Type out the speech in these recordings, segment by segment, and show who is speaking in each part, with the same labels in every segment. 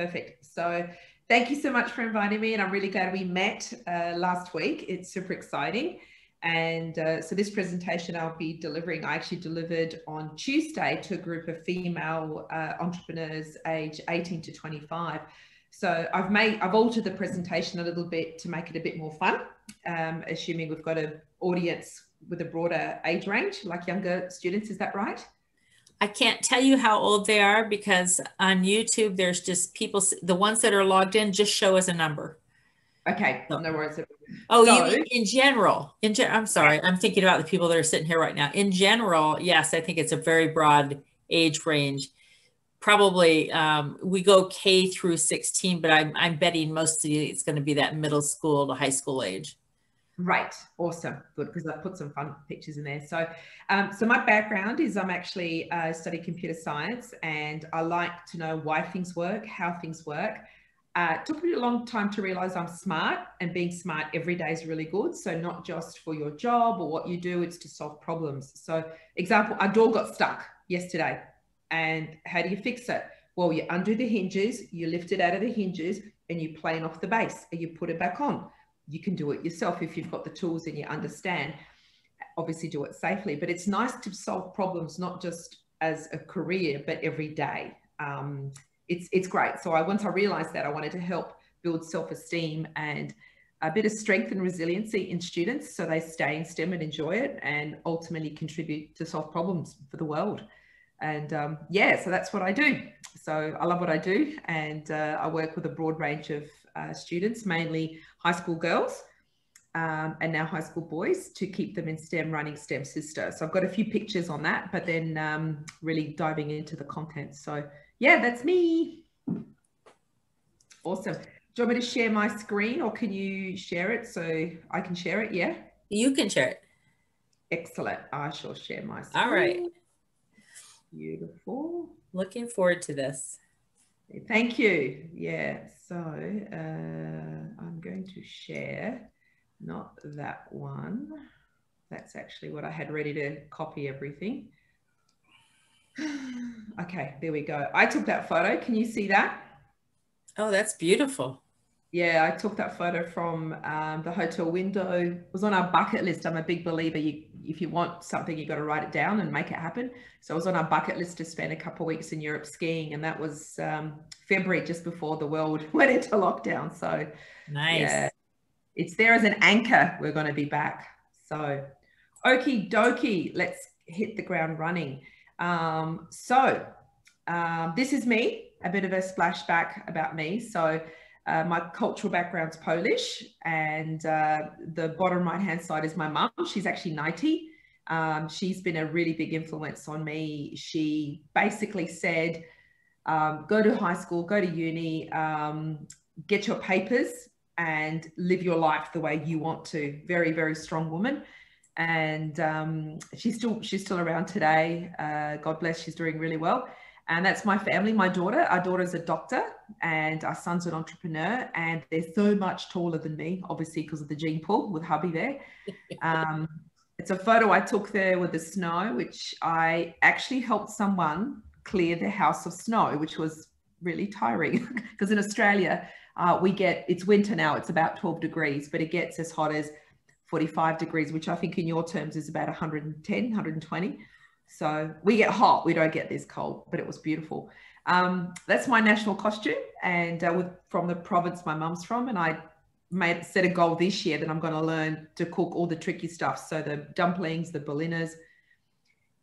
Speaker 1: Perfect. So thank you so much for inviting me, and I'm really glad we met last week. It's super exciting. And so this presentation I'll be delivering, I actually delivered on Tuesday to a group of female entrepreneurs age 18 to 25. So I've altered the presentation a little bit to make it a bit more fun, assuming we've got an audience with a broader age range, like younger students. Is that right?
Speaker 2: I can't tell you how old they are because on YouTube, there's just people, the ones that are logged in just show as a number.
Speaker 1: Okay, no worries.
Speaker 2: Oh, so, you mean in general? I'm sorry, I'm thinking about the people that are sitting here right now. In general, yes, I think it's a very broad age range. Probably we go K through 16, but I'm betting mostly it's going to be that middle school to high school age.
Speaker 1: Right. Awesome. Good, because I put some fun pictures in there. So, so my background is I'm actually studying computer science, and I like to know why things work, how things work. It took me a long time to realize I'm smart, and being smart every day is really good. So not just for your job or what you do, it's to solve problems. So example, our door got stuck yesterday, and how do you fix it? Well, you undo the hinges, you lift it out of the hinges, and you plane off the base, and you put it back on. You can do it yourself if you've got the tools and you understand. Obviously do it safely, but it's nice to solve problems, not just as a career, but every day. It's great. So once I realized that, I wanted to help build self-esteem and a bit of strength and resiliency in students so they stay in STEM and enjoy it, and ultimately contribute to solve problems for the world. And yeah, so that's what I do. So I love what I do, and I work with a broad range of students, mainly high school girls and now high school boys, to keep them in STEM, running STEM Sister. So I've got a few pictures on that, but then really diving into the content. So yeah, that's me. Awesome. Do you want me to share my screen, or can you share it so I can share it? Yeah.
Speaker 2: You can share it.
Speaker 1: Excellent. I shall share my screen.
Speaker 2: All right.
Speaker 1: Beautiful.
Speaker 2: Looking forward to this.
Speaker 1: Thank you. Yeah, so I'm going to share, not that one. That's actually what I had ready to copy everything. Okay, there we go. I took that photo. Can you see that?
Speaker 2: Oh, that's beautiful.
Speaker 1: Yeah, I took that photo from the hotel window. It was on our bucket list. I'm a big believer. If you want something, you got to write it down and make it happen. So I was on our bucket list to spend a couple of weeks in Europe skiing, and that was February, just before the world went into lockdown. So
Speaker 2: nice.
Speaker 1: Yeah, it's there as an anchor. We're going to be back. So okie dokie, let's hit the ground running. This is me, a bit of a splashback about me. So my cultural background's Polish, and the bottom right-hand side is my mum. She's actually 90. She's been a really big influence on me. She basically said, go to high school, go to uni, get your papers and live your life the way you want to. Very, very strong woman. And she's still around today. God bless, she's doing really well. And that's my family, my daughter. Our daughter's a doctor and our son's an entrepreneur, and they're so much taller than me, obviously because of the gene pool with hubby there. It's a photo I took there with the snow, which I actually helped someone clear their house of snow, which was really tiring because in Australia, it's winter now, it's about 12 degrees, but it gets as hot as 45 degrees, which I think in your terms is about 110, 120. So we get hot, we don't get this cold, but it was beautiful. That's my national costume, and from the province my mum's from, and I set a goal this year that I'm going to learn to cook all the tricky stuff. So the dumplings, the Berliners,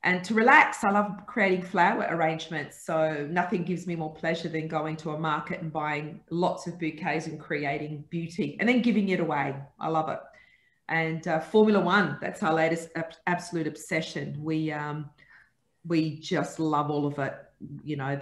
Speaker 1: and to relax. I love creating flower arrangements. So nothing gives me more pleasure than going to a market and buying lots of bouquets and creating beauty and then giving it away. I love it. And Formula One, that's our latest absolute obsession. We just love all of it. You know,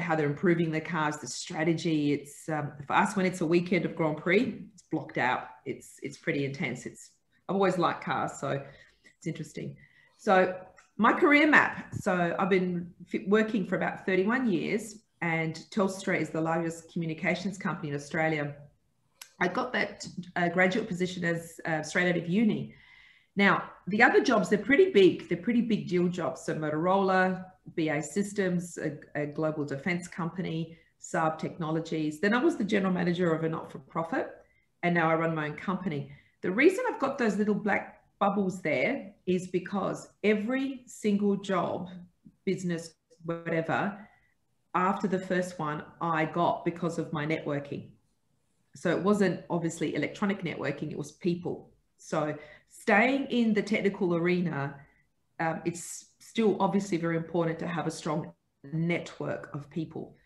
Speaker 1: how they're improving the cars, the strategy. It's for us, when it's a weekend of Grand Prix, it's blocked out. It's pretty intense. I've always liked cars, so it's interesting. So my career map. So I've been working for about 31 years, and Telstra is the largest communications company in Australia. I got that graduate position as straight out of uni. Now, the other jobs, they're pretty big. They're pretty big deal jobs. So Motorola, BA Systems, a global defense company, Saab Technologies. Then I was the general manager of a not-for-profit, and now I run my own company. The reason I've got those little black bubbles there is because every single job, business, whatever, after the first one, I got because of my networking. So it wasn't obviously electronic networking, it was people. So staying in the technical arena, it's still obviously very important to have a strong network of people.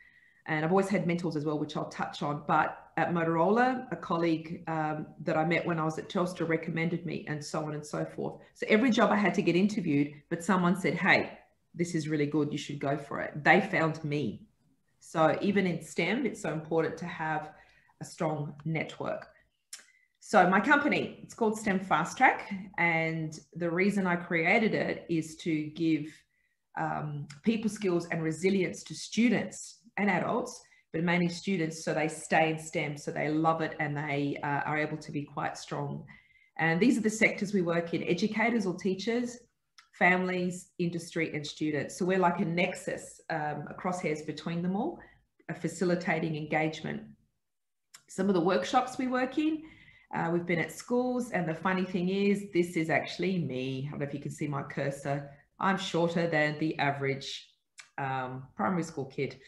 Speaker 1: And I've always had mentors as well, which I'll touch on. But at Motorola, a colleague that I met when I was at Telstra recommended me, and so on and so forth. So every job I had to get interviewed, but someone said, hey, this is really good, you should go for it. They found me. So even in STEM, it's so important to have a strong network. So my company, it's called STEM Fast Track. And the reason I created it is to give people skills and resilience to students and adults, but mainly students, so they stay in STEM, so they love it and they are able to be quite strong. And these are the sectors we work in: educators or teachers, families, industry, and students. So we're like a nexus, a crosshairs between them all, facilitating engagement. Some of the workshops we work in, we've been at schools, and the funny thing is, this is actually me. I don't know if you can see my cursor. I'm shorter than the average primary school kid.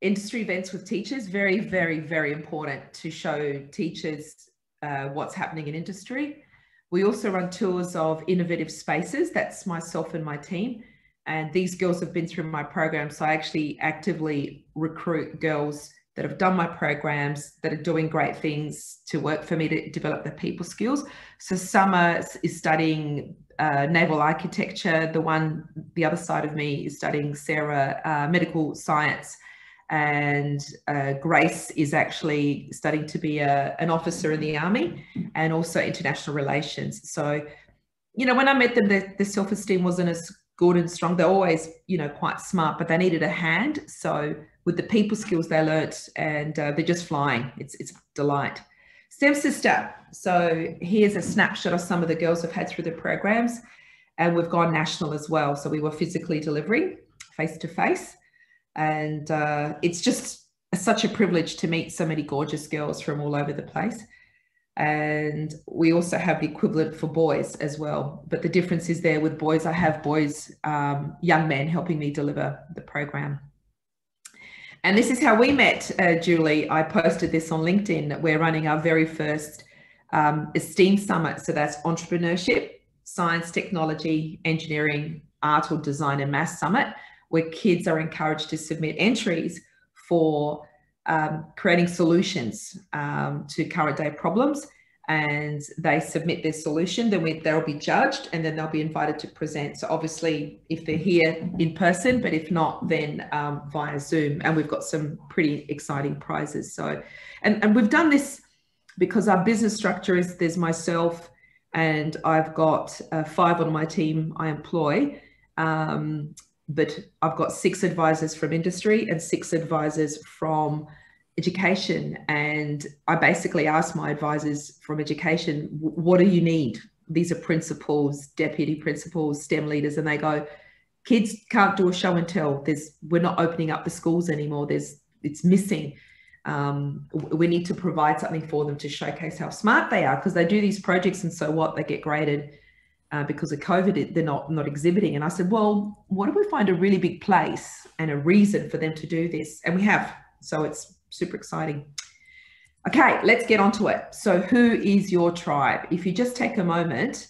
Speaker 1: Industry events with teachers, very, very, very important to show teachers what's happening in industry. We also run tours of innovative spaces. That's myself and my team. And these girls have been through my program. So I actually actively recruit girls that have done my programs, that are doing great things to work for me to develop their people skills. So Summer is studying naval architecture. The other side of me is studying, Sarah, medical science. And Grace is actually studying to be an officer in the Army, and also international relations. So, you know, when I met them, the self-esteem wasn't as good and strong. They're always, you know, quite smart, but they needed a hand. So with the people skills they learnt, and they're just flying. It's a delight. STEM Sister. So here's a snapshot of some of the girls I've had through the programs, and we've gone national as well. So we were physically delivering face to face. And it's just such a privilege to meet so many gorgeous girls from all over the place. And we also have the equivalent for boys as well. But the difference is there with boys, I have boys, young men helping me deliver the program. And this is how we met, Julie. I posted this on LinkedIn. We're running our very first STEAM Summit. So that's entrepreneurship, science, technology, engineering, art or design and maths summit, where kids are encouraged to submit entries for creating solutions to current day problems. And they submit their solution, then they'll be judged, and then they'll be invited to present. So obviously, if they're here in person, but if not, then via Zoom. And we've got some pretty exciting prizes. So, and we've done this because our business structure is, there's myself, and I've got 5 on my team I employ. But I've got 6 advisors from industry and 6 advisors from education. And I basically ask my advisors from education, what do you need? These are principals, deputy principals, STEM leaders. And they go, kids can't do a show and tell. We're not opening up the schools anymore. It's missing. We need to provide something for them to showcase how smart they are, because they do these projects and so what, they get graded. Because of COVID, they're not exhibiting. And I said, well, what if we find a really big place and a reason for them to do this? And we have, so it's super exciting. Okay, let's get onto it. So who is your tribe? If you just take a moment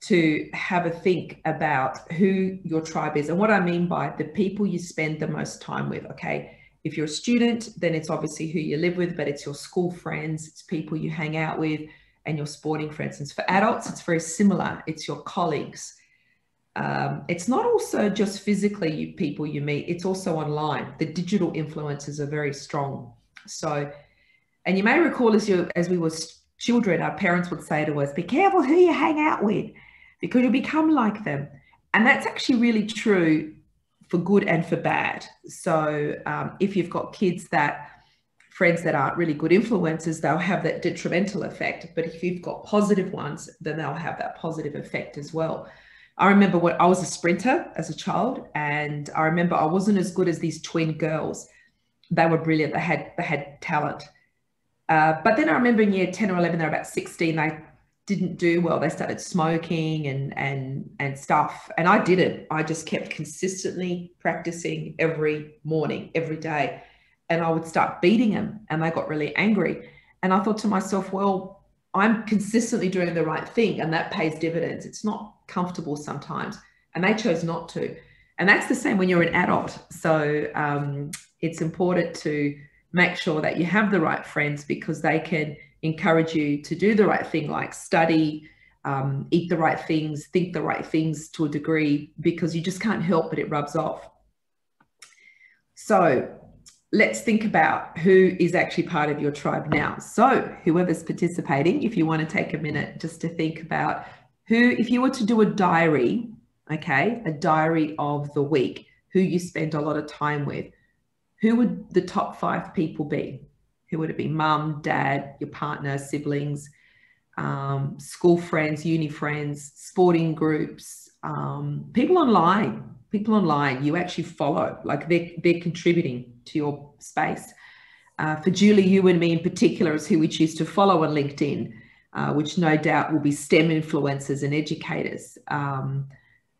Speaker 1: to have a think about who your tribe is, and what I mean by the people you spend the most time with, okay? If you're a student, then it's obviously who you live with, but it's your school friends, it's people you hang out with, and your sporting friends. And for adults, it's very similar. It's your colleagues. It's not also just physically people you meet, it's also online. The digital influences are very strong. So, and you may recall as we were children, our parents would say to us, be careful who you hang out with, because you'll become like them. And that's actually really true for good and for bad. So if you've got friends that aren't really good influences, they'll have that detrimental effect. But if you've got positive ones, then they'll have that positive effect as well. I remember when I was a sprinter as a child, and I remember I wasn't as good as these twin girls. they were brilliant. They had talent. But then I remember in year 10 or 11, they were about 16, they didn't do well. They started smoking and stuff. And I didn't. I just kept consistently practicing every morning, every day. And I would start beating them, and they got really angry. And I thought to myself, well, I'm consistently doing the right thing, and that pays dividends. It's not comfortable sometimes. And they chose not to. And that's the same when you're an adult. So it's important to make sure that you have the right friends, because they can encourage you to do the right thing, like study, eat the right things, think the right things to a degree, because you just can't help but it rubs off. So let's think about who is actually part of your tribe now. So whoever's participating, if you want to take a minute just to think about who, if you were to do a diary, okay, a diary of the week, who you spend a lot of time with, who would the top 5 people be? Who would it be? Mum, dad, your partner, siblings, school friends, uni friends, sporting groups, people online you actually follow, like they're contributing to your space. For Julie, you and me in particular is who we choose to follow on LinkedIn, which no doubt will be STEM influencers and educators,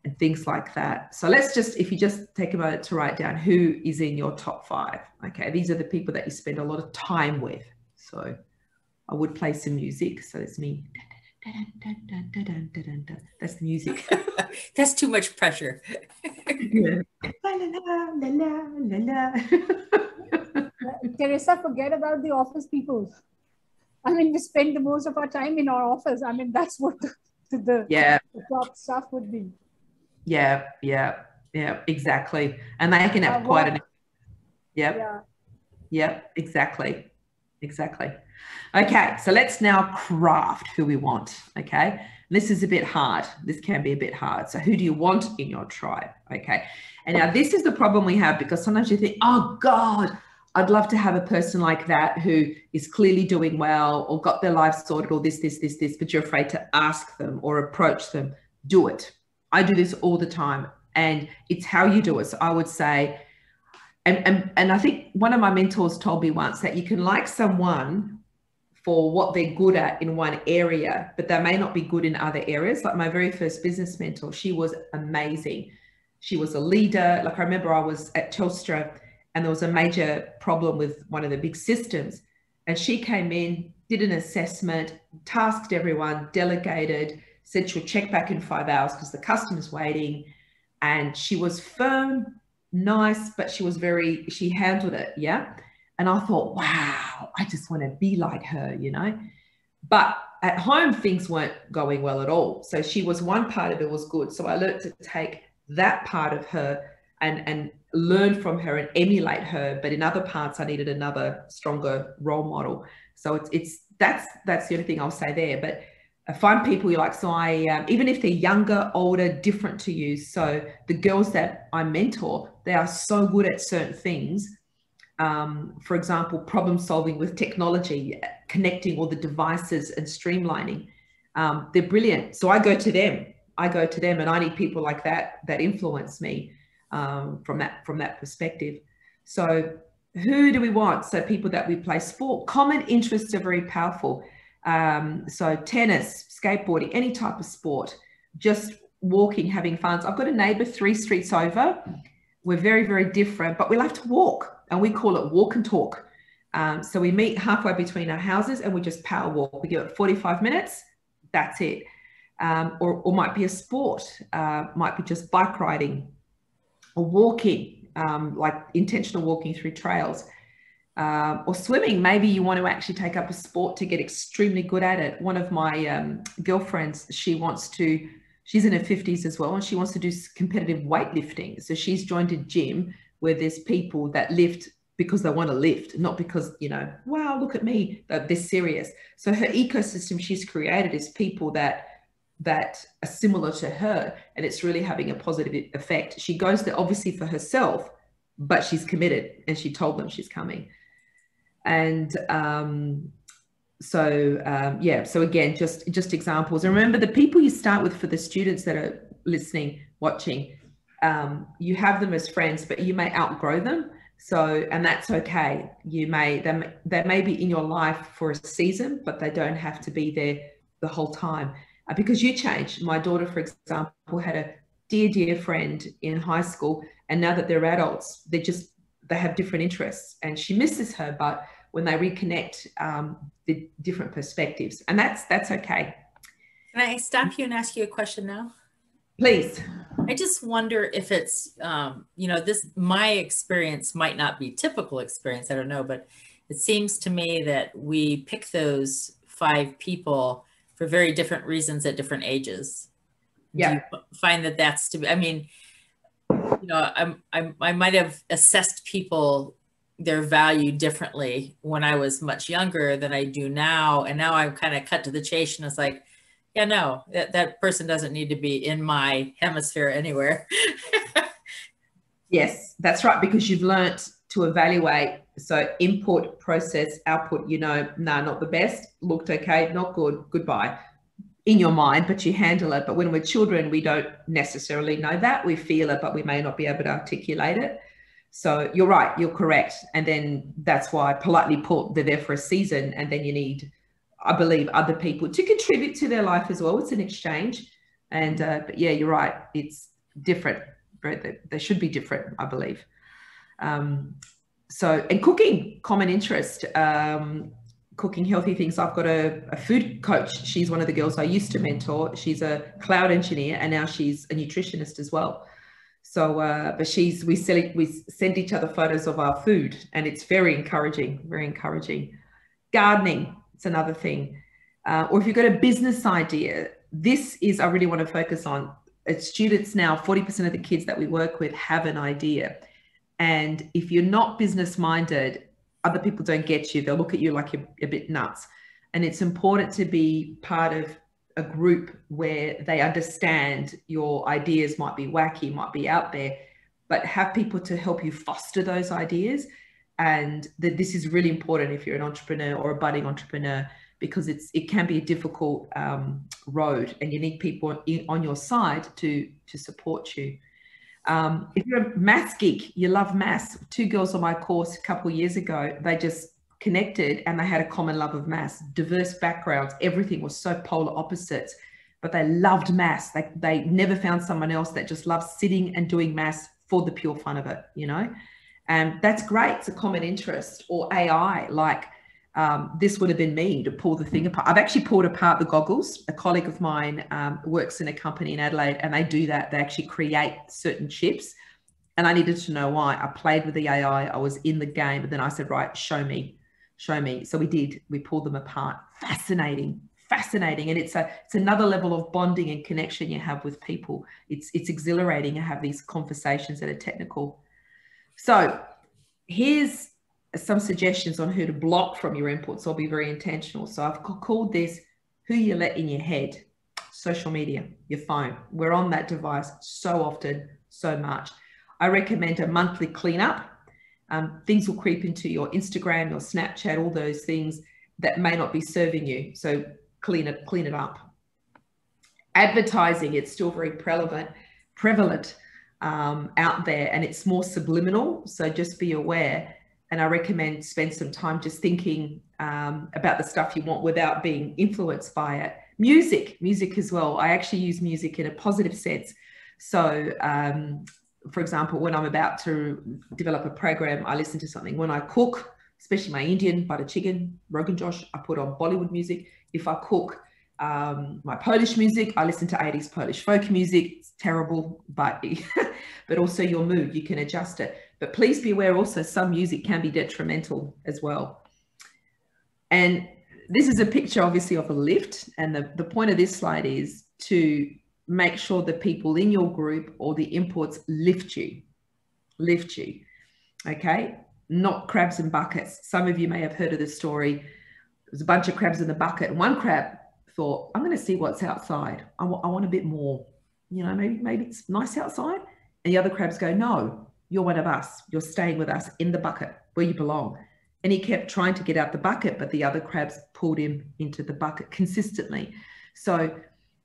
Speaker 1: and things like that. So let's just, if you just take a moment to write down who is in your top 5. Okay, these are the people that you spend a lot of time with. So I would play some music. So it's me. That's the music.
Speaker 2: That's too much pressure.
Speaker 3: Teresa, forget about the office people. I mean, we spend the most of our time in our office. I mean, that's what the top stuff would be.
Speaker 1: Yeah, exactly. And they can have quite an... Yeah, exactly. Okay, so let's now craft who we want, okay? This is a bit hard. This can be a bit hard. So who do you want in your tribe, okay? And now this is the problem we have, because sometimes you think, oh God, I'd love to have a person like that who is clearly doing well or got their life sorted or this, but you're afraid to ask them or approach them. Do it. I do this all the time, and it's how you do it. So I would say, and I think one of my mentors told me once that you can like someone for what they're good at in one area, but they may not be good in other areas. Like my very first business mentor, she was amazing. She was a leader. Like I remember I was at Telstra and there was a major problem with one of the big systems. And she came in, did an assessment, tasked everyone, delegated, said she'll check back in 5 hours because the customer's waiting. And she was firm, nice, but she handled it. Yeah. And I thought, wow, I just want to be like her, you know. But at home, things weren't going well at all. So she was, one part of it was good. So I learned to take that part of her and learn from her and emulate her. But in other parts, I needed another stronger role model. So that's the only thing I'll say there. But find people you like. So I, even if they're younger, older, different to you. So the girls that I mentor, they are so good at certain things. For example, problem solving with technology, connecting all the devices and streamlining. They're brilliant. So I go to them. And I need people like that influence me from that perspective. So who do we want? So people that we play sport. Common interests are very powerful. So tennis, skateboarding, any type of sport, just walking, having fun. So I've got a neighbor 3 streets over. We're very, very different, but we like to walk. And we call it walk and talk. So we meet halfway between our houses and we just power walk. We give it 45 minutes, that's it. Or might be a sport, might be just bike riding or walking, like intentional walking through trails, or swimming. Maybe you want to actually take up a sport to get extremely good at it. One of my girlfriends, she's in her 50s as well, and she wants to do competitive weightlifting. So she's joined a gym where there's people that lift because they want to lift, not because, you know, wow, look at me, they're serious. So her ecosystem she's created is people that are similar to her, and it's really having a positive effect. She goes there obviously for herself, but she's committed, and she told them she's coming. And so again, just examples. And remember, the people you start with, for the students that are listening, watching, you have them as friends, but you may outgrow them. So, and that's okay. They may be in your life for a season, but they don't have to be there the whole time, because you change. My daughter, for example, had a dear friend in high school, and now that they're adults, they have different interests, and she misses her. But when they reconnect, the different perspectives, and that's okay.
Speaker 2: Can I stop you and ask you a question now?
Speaker 1: Please.
Speaker 2: I just wonder if it's, my experience might not be typical experience. I don't know, but it seems to me that we pick those 5 people for very different reasons at different ages.
Speaker 1: Yeah.
Speaker 2: Do you find that that's to be, I mean, I might have assessed people, their value differently when I was much younger than I do now. And now I'm kind of cut to the chase, and it's like, yeah, no, that person doesn't need to be in my hemisphere anywhere.
Speaker 1: Yes, that's right, because you've learnt to evaluate. So input, process, output, not the best, looked okay, not good, goodbye, in your mind, but you handle it. But when we're children, we don't necessarily know that. We feel it, but we may not be able to articulate it. So you're right, you're correct. And then that's why, politely put, they're there for a season, and then you need, I believe, other people to contribute to their life as well. It's an exchange. And but yeah, you're right, it's different. They should be different, I believe. So, and cooking, common interest, cooking healthy things. I've got a food coach. She's one of the girls I used to mentor. She's a cloud engineer, and now she's a nutritionist as well. So, but we send each other photos of our food, and it's very encouraging, very encouraging. Gardening, it's another thing. Or if you've got a business idea, this is, I really want to focus on. It's students now, 40% of the kids that we work with have an idea. And if you're not business minded, other people don't get you. They'll look at you like you're a bit nuts. And it's important to be part of a group where they understand your ideas might be wacky, might be out there, but have people to help you foster those ideas. And this is really important if you're an entrepreneur or a budding entrepreneur, because it can be a difficult road, and you need people on your side to support you. If you're a maths geek, you love maths. 2 girls on my course a couple of years ago, they just connected, and they had a common love of maths, diverse backgrounds, everything was so polar opposites, but they loved maths. They never found someone else that just loved sitting and doing maths for the pure fun of it, and that's great. It's a common interest. Or AI, like this would have been me to pull the thing apart. I've actually pulled apart the goggles. A colleague of mine works in a company in Adelaide, and they do that. They actually create certain chips, and I needed to know why. I played with the AI. I was in the game, and then I said, right, show me. So we did. We pulled them apart. Fascinating. And it's another level of bonding and connection you have with people. It's exhilarating to have these conversations that are technical. So here's some suggestions on who to block from your inputs. I'll be very intentional. So I've called this who you let in your head. Social media, your phone. We're on that device so often, so much. I recommend a monthly cleanup. Things will creep into your Instagram, your Snapchat, all those things that may not be serving you. So clean it up. Advertising, it's still very prevalent out there, and it's more subliminal. So just be aware. And I recommend spend some time just thinking about the stuff you want without being influenced by it. Music as well. I actually use music in a positive sense. So, for example, when I'm about to develop a program, I listen to something. When I cook, especially my Indian butter chicken, Rogan Josh, I put on Bollywood music. If I cook my Polish music, I listen to 80s Polish folk music. It's terrible, but also your mood, you can adjust it. But please be aware also some music can be detrimental as well. And this is a picture obviously of a lift. And the point of this slide is to make sure the people in your group or the inputs lift you, okay? Not crabs in buckets. Some of you may have heard of this story. There's a bunch of crabs in the bucket, and one crab thought, I'm going to see what's outside. I want a bit more, maybe it's nice outside. And the other crabs go, no, you're one of us. You're staying with us in the bucket where you belong. And he kept trying to get out the bucket, but the other crabs pulled him into the bucket consistently. So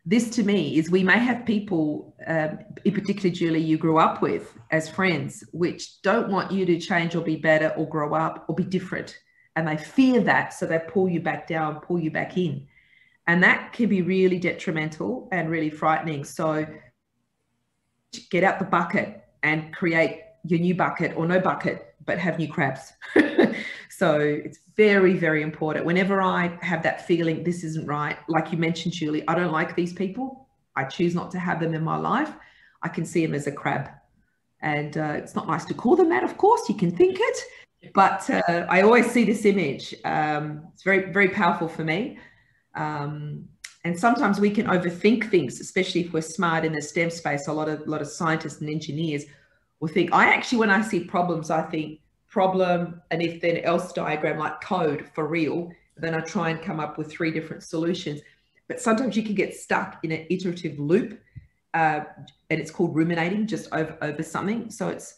Speaker 1: this to me is, we may have people, in particular, Julie, you grew up with as friends, which don't want you to change or be better or grow up or be different. And they fear that. So they pull you back down, pull you back in. And that can be really detrimental and really frightening. So get out the bucket and create your new bucket, or no bucket, but have new crabs. So it's very, very important. Whenever I have that feeling, this isn't right, like you mentioned, Julie, I don't like these people, I choose not to have them in my life. I can see them as a crab. And it's not nice to call them that, of course, you can think it, but I always see this image. It's very, very powerful for me. And sometimes we can overthink things, especially if we're smart in the STEM space. A lot of scientists and engineers will think, when I see problems, I think problem and if then else diagram, like code for real. Then I try and come up with 3 different solutions. But sometimes you can get stuck in an iterative loop, and it's called ruminating, just over something. So it's,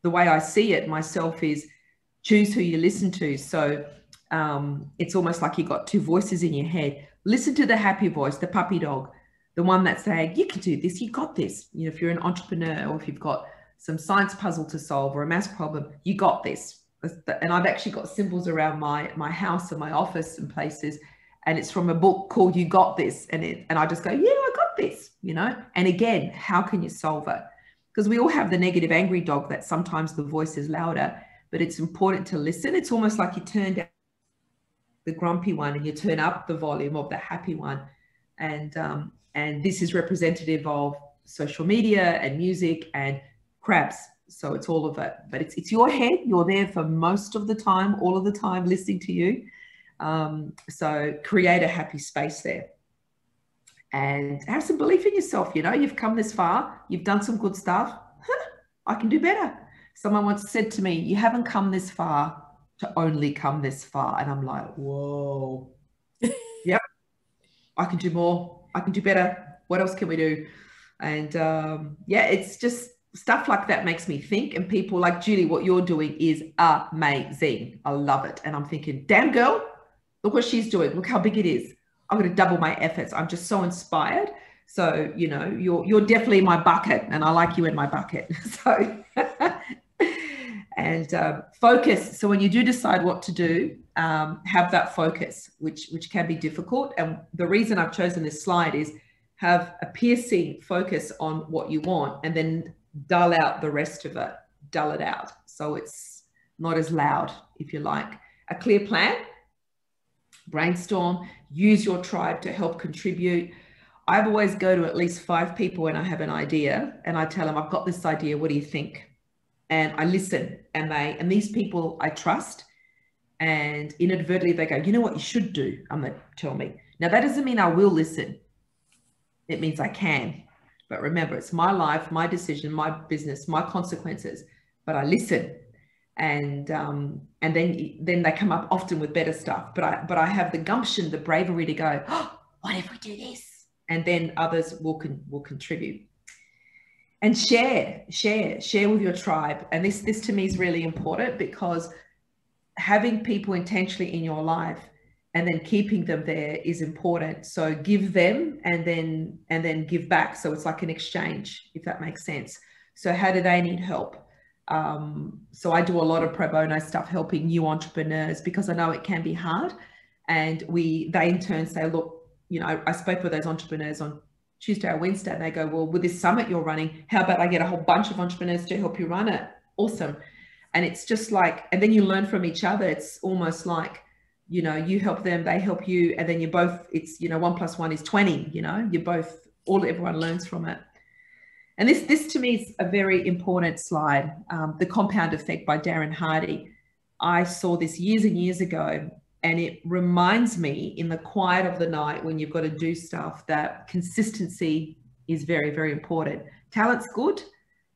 Speaker 1: the way I see it myself is, choose who you listen to. So it's almost like you got 2 voices in your head. Listen to the happy voice, the puppy dog, the one that's saying, you can do this, you got this. You know, if you're an entrepreneur, or if you've got some science puzzle to solve or a math problem, you got this. And I've actually got symbols around my house and my office and places. And it's from a book called You Got This. And I just go, yeah, I got this, you know? And again, how can you solve it? Because we all have the negative, angry dog that sometimes the voice is louder, but it's important to listen. It's almost like you turn down the grumpy one and you turn up the volume of the happy one. And this is representative of social media and music and crabs. So it's all of it, but it's your head. You're there for most of the time, all of the time, listening to you. So create a happy space there and have some belief in yourself. You know, you've come this far, you've done some good stuff. I can do better. Someone once said to me, you haven't come this far to only come this far. And I'm like, whoa, yep, I can do more. I can do better. What else can we do? And yeah, it's just stuff like that makes me think. And people like, Julie, what you're doing is amazing. I love it. And I'm thinking, damn girl, look what she's doing. Look how big it is. I'm going to double my efforts. I'm just so inspired. So, you know, you're definitely in my bucket, and I like you in my bucket. So, and focus. So when you do decide what to do, have that focus, which can be difficult. And the reason I've chosen this slide is have a piercing focus on what you want, and then dull out the rest of it, dull it out. So it's not as loud, if you like. A clear plan, brainstorm, use your tribe to help contribute. I always go to at least 5 people when I have an idea, and I tell them, I've got this idea, what do you think? And I listen, and these people I trust, and inadvertently they go, you know what you should do? I'm going to tell me. Now that doesn't mean I will listen. It means I can. But remember, it's my life, my decision, my business, my consequences. But I listen, and then they come up often with better stuff. But I have the gumption, the bravery to go, oh, what if we do this? And then others will contribute. And share with your tribe. And this to me is really important, because having people intentionally in your life and then keeping them there is important. So give them and then give back. So it's like an exchange, if that makes sense. So how do they need help? So I do a lot of pro bono stuff, helping new entrepreneurs, because I know it can be hard. And they in turn say, look, you know, I spoke with those entrepreneurs on Tuesday or Wednesday, and they go, well, with this summit you're running, how about I get a whole bunch of entrepreneurs to help you run it? Awesome. And it's just like, and then you learn from each other. It's almost like, you know, you help them, they help you, and then you both, it's, you know, 1 + 1 is 20, you know, you both, everyone learns from it. And this to me is a very important slide, The Compound Effect by Darren Hardy. I saw this years and years ago, and it reminds me in the quiet of the night when you've got to do stuff, that consistency is very, very important. Talent's good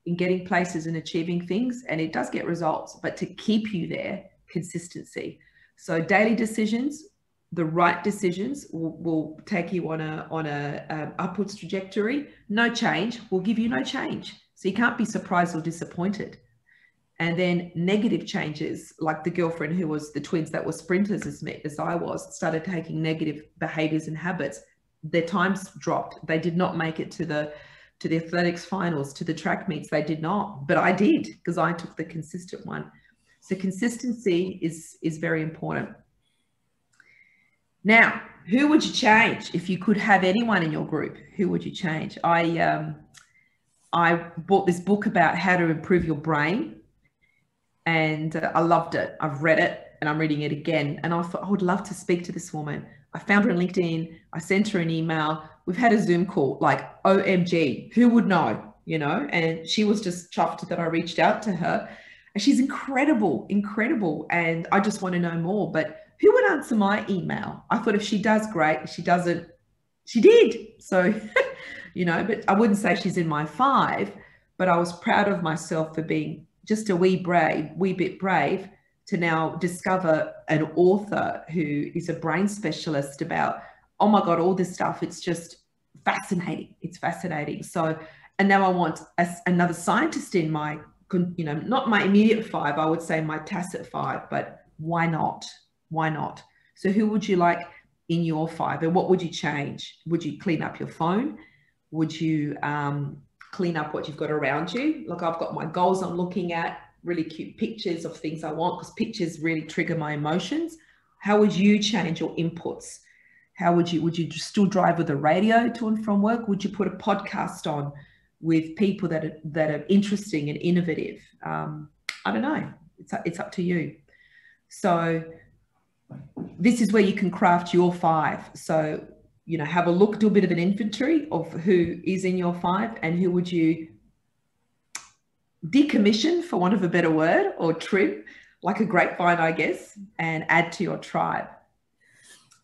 Speaker 1: in getting places and achieving things, and it does get results, but to keep you there, consistency. So daily decisions, the right decisions will take you on a upwards trajectory. No change will give you no change. So you can't be surprised or disappointed. And then negative changes, like the girlfriend who was the twins that were sprinters as I was, started taking negative behaviors and habits. their times dropped. They did not make it to the athletics finals, to the track meets. They did not, but I did, because I took the consistent one. So consistency is very important. Now, who would you change if you could have anyone in your group? Who would you change? I bought this book about how to improve your brain, and I loved it. I've read it and I'm reading it again. And I thought I would love to speak to this woman. I found her on LinkedIn. I sent her an email. We've had a Zoom call, like OMG, who would know, you know? And she was just chuffed that I reached out to her. And she's incredible, incredible. And I just want to know more. But who would answer my email? I thought if she does, great. If she doesn't, she did. So, you know, but I wouldn't say she's in my 5, but I was proud of myself for being just a wee bit brave to now discover an author who is a brain specialist about, oh my God, all this stuff. It's just fascinating. It's fascinating. So, and now I want another scientist in my, you know, not my immediate 5, I would say my tacit 5, but why not? Why not? So who would you like in your 5, and what would you change? Would you clean up your phone? Would you clean up what you've got around you? Like, I've got my goals I'm looking at, really cute pictures of things I want, because pictures really trigger my emotions. How would you change your inputs? How would you still drive with the radio to and from work? Would you put a podcast on with people that are interesting and innovative? I don't know. It's up to you. So this is where you can craft your 5. So, you know, have a look, do a bit of an inventory of who is in your 5 and who would you decommission, for want of a better word, or trim like a grapevine, I guess, and add to your tribe.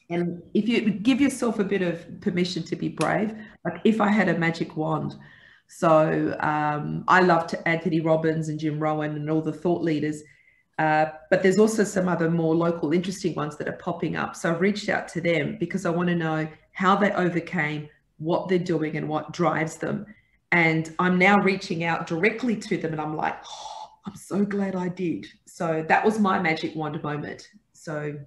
Speaker 1: And if you give yourself a bit of permission to be brave, like if I had a magic wand. So I love to Anthony Robbins and Jim Rohn and all the thought leaders. But there's also some other more local, interesting ones that are popping up. So I've reached out to them because I want to know how they overcame, what they're doing and what drives them. And I'm now reaching out directly to them and I'm like, oh, I'm so glad I did. So that was my magic wand moment. So,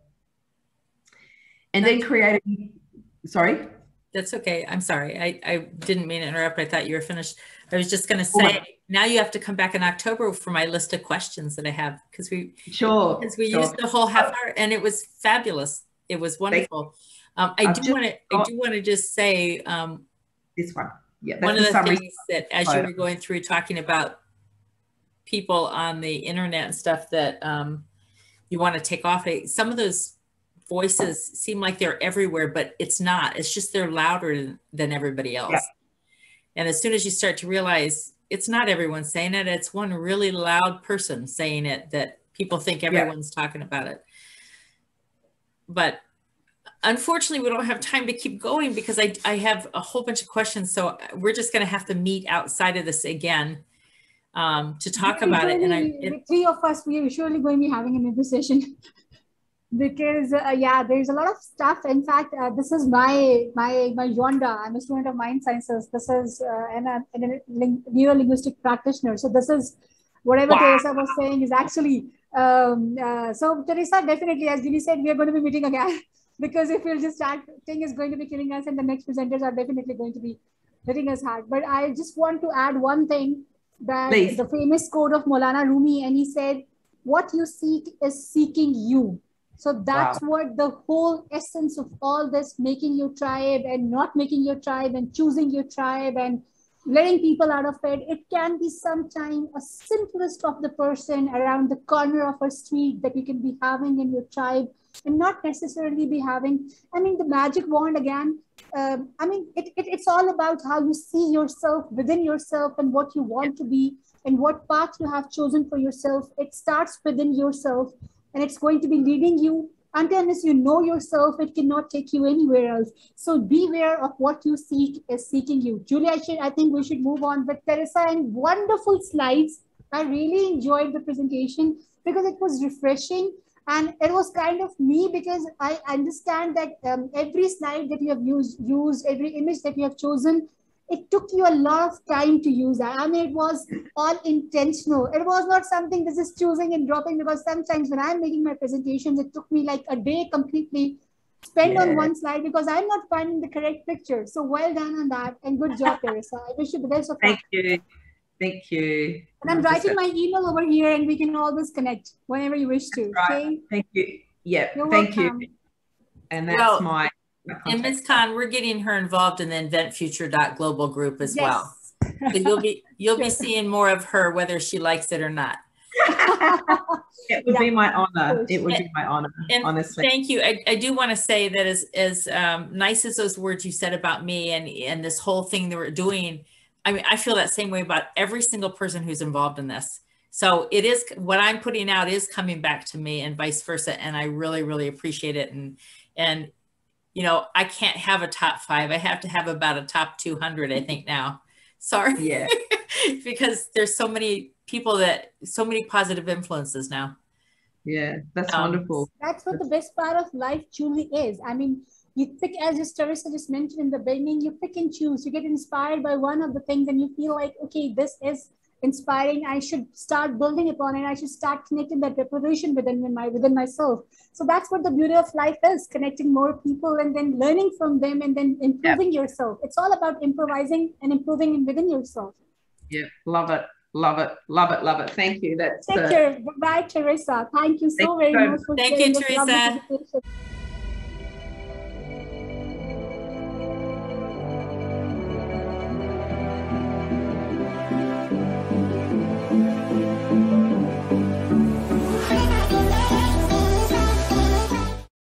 Speaker 1: and then creating, sorry?
Speaker 2: That's okay. I'm sorry. I didn't mean to interrupt. I thought you were finished. I was just going to say, now you have to come back in October for my list of questions that I have, because we used the whole half hour and it was fabulous. It was wonderful. I do want to just say
Speaker 1: this one. Yeah,
Speaker 2: one of the things that as you were going through talking about people on the internet and stuff that you want to take off, some of those voices seem like they're everywhere, but it's not. It's just they're louder than everybody else. Yeah. And as soon as you start to realize it's not everyone saying it, it's one really loud person saying it that people think everyone's talking about it. But unfortunately, we don't have time to keep going because I have a whole bunch of questions. So we're just going to have to meet outside of this again to talk about it. And
Speaker 3: 3 of us, we are surely going to be having another session. Because there's a lot of stuff. In fact, this is my genre. I'm a student of mind sciences. This is a neuro-linguistic practitioner. So this is whatever Teresa was saying is actually. So Teresa, definitely, as Julie said, we are going to be meeting again because if we'll just start, thing is going to be killing us, and the next presenters are definitely going to be hitting us hard. But I just want to add one thing, that the famous quote of Maulana Rumi, and he said, "What you seek is seeking you." So that's what the whole essence of all this, making your tribe and not making your tribe and choosing your tribe and letting people out of it. It can be sometimes a simplest of the person around the corner of a street that you can be having in your tribe and not necessarily be having. I mean, the magic wand again, it's all about how you see yourself within yourself and what you want to be and what path you have chosen for yourself. It starts within yourself. And it's going to be leading you until unless you know yourself, it cannot take you anywhere else. So beware of what you seek is seeking you. Julia, I think we should move on with Teresa, and wonderful slides. I really enjoyed the presentation because it was refreshing and it was kind of me, because I understand that every slide that you have used, every image that you have chosen, it took you a lot of time to use that. I mean, it was all intentional. It was not something that's just choosing and dropping, because sometimes when I'm making my presentations, it took me like a day completely spend on one slide because I'm not finding the correct picture. So well done on that, and good job, Teresa. I wish you the best of luck.
Speaker 1: Thank you. Thank you.
Speaker 3: And I'm writing my email over here, and we can always connect whenever you wish to.
Speaker 1: Right.
Speaker 3: Okay.
Speaker 1: Thank you. Yeah.
Speaker 3: You're
Speaker 1: thank
Speaker 3: welcome.
Speaker 1: you. And that's my
Speaker 2: and Ms. Khan, we're getting her involved in the inventfuture.global group as well. So you'll be seeing more of her, whether she likes it or not.
Speaker 1: It would be my honor. It would be my honor, honestly.
Speaker 2: Thank you. I do want to say that as nice as those words you said about me and this whole thing that we're doing, I mean, I feel that same way about every single person who's involved in this. So it is, what I'm putting out is coming back to me and vice versa. And I really, really appreciate it. And you know, I can't have a top 5. I have to have about a top 200, I think now. Sorry.
Speaker 1: Yeah.
Speaker 2: Because there's so many people so many positive influences now.
Speaker 1: Yeah, that's wonderful.
Speaker 3: That's what the best part of life truly is. I mean, you pick, as just Teresa just mentioned in the beginning, you pick and choose. You get inspired by one of the things and you feel like, okay, this is inspiring. I should start building upon it. I should start connecting that reputation within myself. So that's what the beauty of life is, connecting more people and then learning from them and then improving yourself. It's all about improvising and improving within yourself.
Speaker 1: Yeah, love it. Love it. Love it. Love it. Thank you.
Speaker 3: Take care. Bye, Teresa. Thank you so very much for
Speaker 2: sharing this lovely conversation.